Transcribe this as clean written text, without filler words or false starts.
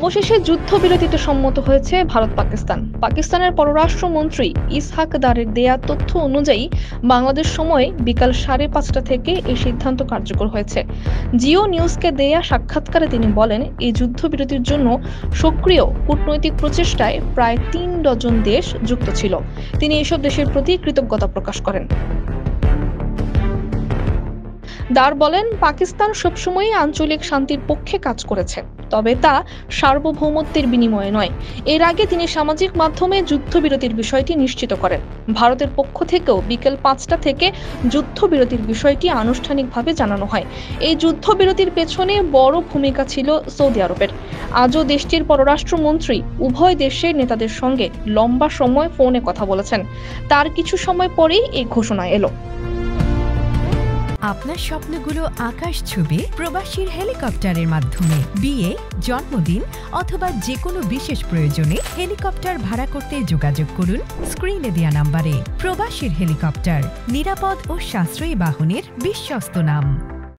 অবশেষে যুদ্ধবিরতিতে সম্মত হয়েছে ভারত পাকিস্তান। পাকিস্তানের পররাষ্ট্রমন্ত্রী ইসহাক দারের দেয়া তথ্য অনুযায়ী বাংলাদেশ সময়ে বিকাল 5:30 থেকে এই সিদ্ধান্ত কার্যকর হয়েছে। জিও নিউজকে দেয়া সাক্ষাৎকারে তিনি বলেন, এই যুদ্ধবিরতির জন্য সক্রিয় কূটনৈতিক প্রচেষ্টায় প্রায় 3 ডজন দেশ যুক্ত ছিল। তিনি এসব দেশের প্রতি কৃতজ্ঞতা প্রকাশ করেন। দার বলেন, পাকিস্তান সবসময়ই আঞ্চলিক শান্তির পক্ষে কাজ করেছে, তবে তা সার্বভৌমত্বের বিনিময়ে নয়। এর আগে তিনি সামাজিক মাধ্যমে যুদ্ধবিরতির বিষয়টি নিশ্চিত করেন। ভারতের পক্ষ থেকেও বিকেল 5টা থেকে যুদ্ধবিরতির বিষয়টি আনুষ্ঠানিকভাবে জানানো হয়। এই যুদ্ধবিরতির পেছনে বড় ভূমিকা ছিল সৌদি আরবের। আজও দেশটির পররাষ্ট্রমন্ত্রী উভয় দেশের নেতাদের সঙ্গে লম্বা সময় ফোনে কথা বলেছেন। তার কিছু সময় পরেই এই ঘোষণা এলো। আপনার স্বপ্নগুলো আকাশ ছুবে প্রবাসীর হেলিকপ্টারের মাধ্যমে। বিয়ে, জন্মদিন অথবা যে কোনো বিশেষ প্রয়োজনে হেলিকপ্টার ভাড়া করতে যোগাযোগ করুন স্ক্রিনে দেয়া নাম্বারে। প্রবাসীর হেলিকপ্টার, নিরাপদ ও সাশ্রয়ী বাহনের বিশ্বস্ত নাম।